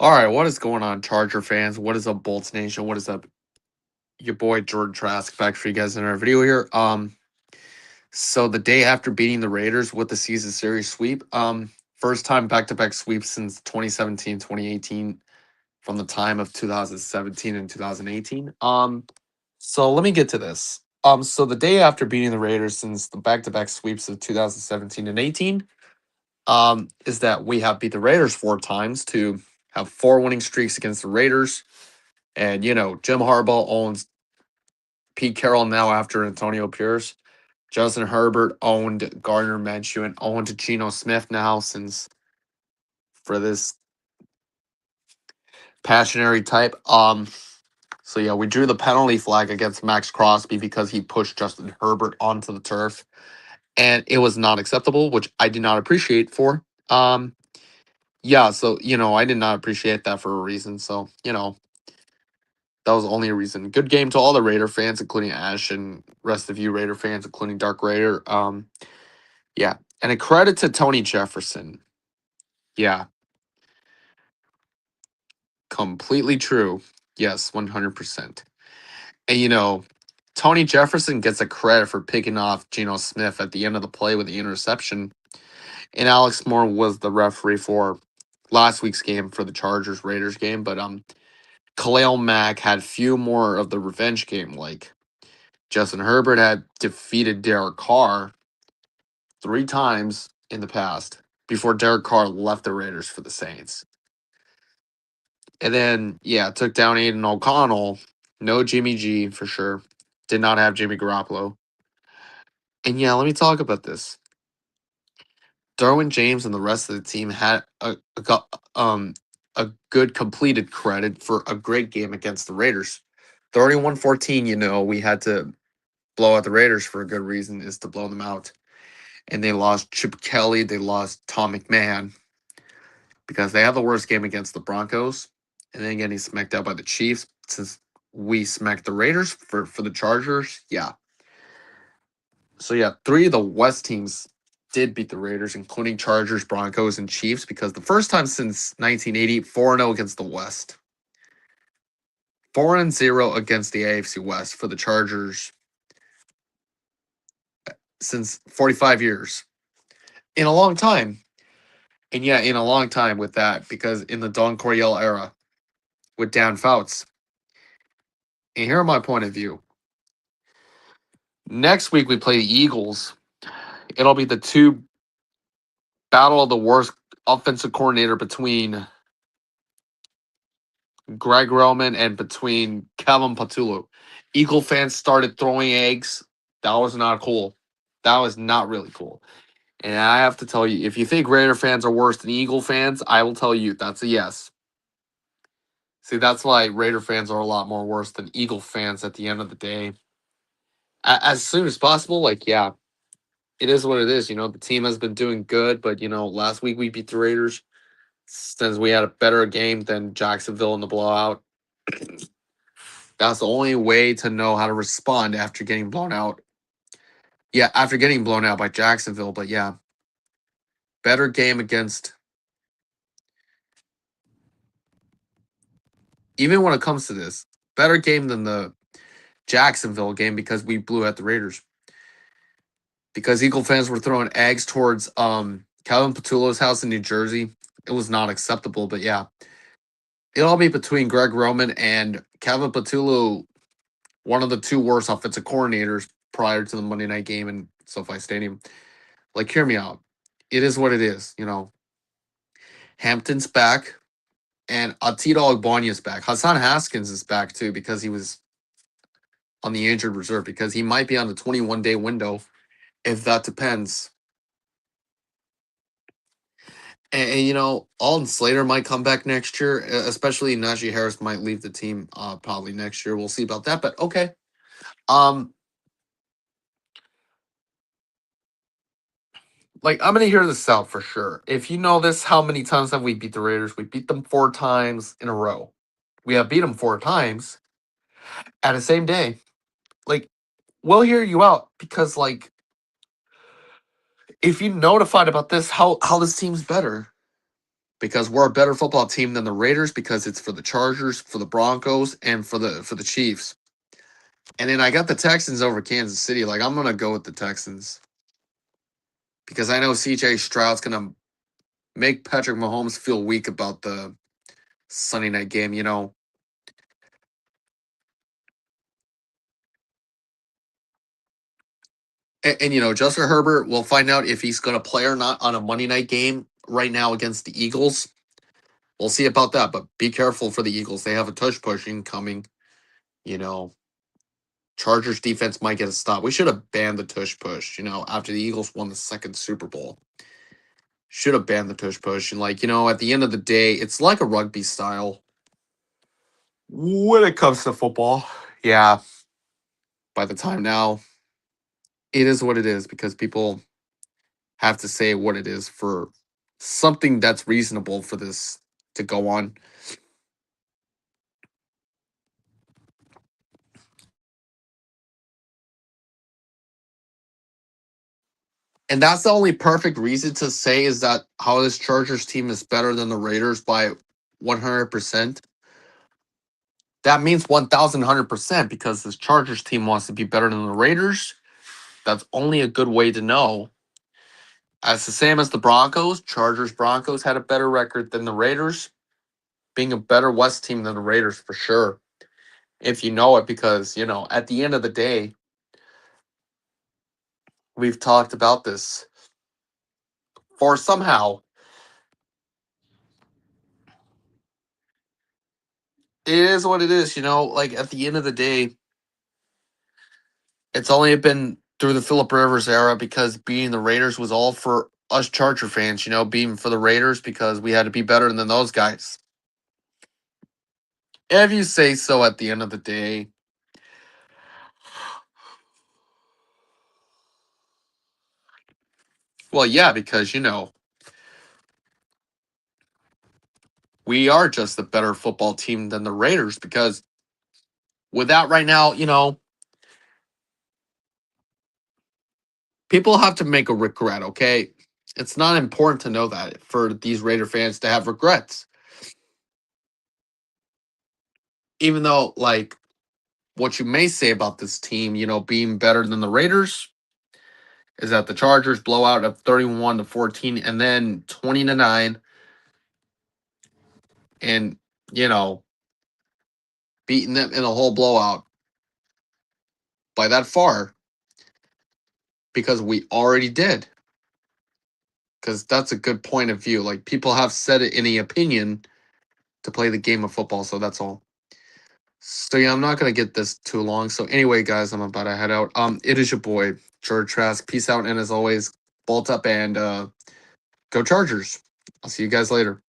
All right, what is going on, Charger fans? What is up, Bolts Nation? What is up, your boy Jordan Trask back for you guys in our video here. So the day after beating the Raiders with the season series sweep, first time back-to-back sweep since 2017, 2018, from the time of 2017 and 2018. So let me get to this. So the day after beating the Raiders since the back-to-back sweeps of 2017 and 18, is that we have beat the Raiders 4 times to have 4 winning streaks against the Raiders. And, Jim Harbaugh owns Pete Carroll now after Antonio Pierce. Justin Herbert owned Gardner Minshew and owned Geno Smith now since for this passionary type. So yeah, we drew the penalty flag against Max Crosby because he pushed Justin Herbert onto the turf. And it was not acceptable, which I did not appreciate for. Yeah, so I did not appreciate that for a reason. So, that was only a reason. Good game to all the Raider fans, including Ash and rest of you Raider fans, including Dark Raider. Yeah. And a credit to Tony Jefferson. Yeah. Completely true. Yes, 100%. And Tony Jefferson gets a credit for picking off Geno Smith at the end of the play with the interception. And Alex Moore was the referee for last week's game for the Chargers Raiders game. But Khalil Mack had few more of the revenge game. Like Justin Herbert had defeated Derek Carr 3 times in the past before Derek Carr left the Raiders for the Saints. And then, yeah, took down Aiden O'Connell. No Jimmy G for sure. Did not have Jimmy Garoppolo. And yeah, let me talk about this. Derwin James and the rest of the team had a good completed credit for a great game against the Raiders. 31-14, we had to blow out the Raiders for a good reason, is to blow them out. And they lost Chip Kelly. They lost Tom McMahon because they have the worst game against the Broncos. And then getting smacked out by the Chiefs since we smacked the Raiders for the Chargers. Yeah. So, yeah, 3 of the West teams did beat the Raiders, including Chargers, Broncos, and Chiefs, because the first time since 1980, 4-0 against the West. 4-0 against the AFC West for the Chargers since 45 years. In a long time. And yeah, in a long time with that, because in the Don Coryell era with Dan Fouts. And here are my point of view. Next week we play the Eagles. It'll be the two battle of the worst offensive coordinator between Greg Roman and between Kevin Patullo. Eagle fans started throwing eggs. That was not cool. That was not really cool. And I have to tell you, if you think Raider fans are worse than Eagle fans, I will tell you that's a yes. See, that's why Raider fans are a lot more worse than Eagle fans at the end of the day. As soon as possible, like, yeah, it is what it is. The team has been doing good, but, last week we beat the Raiders since we had a better game than Jacksonville in the blowout. That's the only way to know how to respond after getting blown out. Yeah, after getting blown out by Jacksonville, but yeah, better game against. Even when it comes to this, better game than the Jacksonville game because we blew out the Raiders. Because Eagle fans were throwing eggs towards Calvin Patullo's house in New Jersey. It was not acceptable, but yeah. It'll all be between Greg Roman and Calvin Patullo, one of the 2 worst offensive coordinators prior to the Monday night game in SoFi Stadium. Like, hear me out. It is what it is, Hampton's back, and Atito Ogbanya's back. Hassan Haskins is back too because he was on the injured reserve because he might be on the 21-day window if that depends. And Alden Slater might come back next year, especially Najee Harris might leave the team probably next year. We'll see about that, but okay. Like, I'm gonna hear this out for sure. If you know this, how many times have we beat the Raiders? We beat them 4 times in a row. We have beat them 4 times at the same day. Like, we'll hear you out because, like, if you notified about this, how this team's better. because we're a better football team than the Raiders because it's for the Chargers, for the Broncos, and for the Chiefs. And then I got the Texans over Kansas City. Like I'm gonna go with the Texans because I know CJ Stroud's gonna make Patrick Mahomes feel weak about the Sunday night game. And Justin Herbert, we'll find out if he's gonna play or not on a Monday night game right now against the Eagles. We'll see about that, but be careful for the Eagles. They have a tush pushing coming. You know, Chargers defense might get a stop. We should have banned the tush push, after the Eagles won the second Super Bowl. Should have banned the tush push. And, at the end of the day, it's like a rugby style when it comes to football. Yeah, by the time now, it is what it is because people have to say what it is for something that's reasonable for this to go on. And that's the only perfect reason to say is that how this Chargers team is better than the Raiders by 100%. That means 1,100% because this Chargers team wants to be better than the Raiders. That's only a good way to know. As the same as the Broncos, Broncos had a better record than the Raiders, being a better West team than the Raiders for sure. If you know it, because, at the end of the day, we've talked about this. For somehow, it is what it is, like at the end of the day, it's only been through the Philip Rivers era because being the Raiders was all for us Charger fans, being for the Raiders because we had to be better than those guys. If you say so at the end of the day. Well, yeah, because, we are just a better football team than the Raiders because without right now, people have to make a regret, okay? It's not important to know that for these Raider fans to have regrets. Even though, what you may say about this team, being better than the Raiders is that the Chargers blowout of 31-14 and then 20-9 and, beating them in a whole blowout by that far because we already did. Because that's a good point of view. Like people have said it in the opinion to play the game of football, so that's all. So yeah, I'm not gonna get this too long. So anyway, guys, I'm about to head out. It is your boy George Trask. Peace out, and as always, bolt up and go Chargers. I'll see you guys later.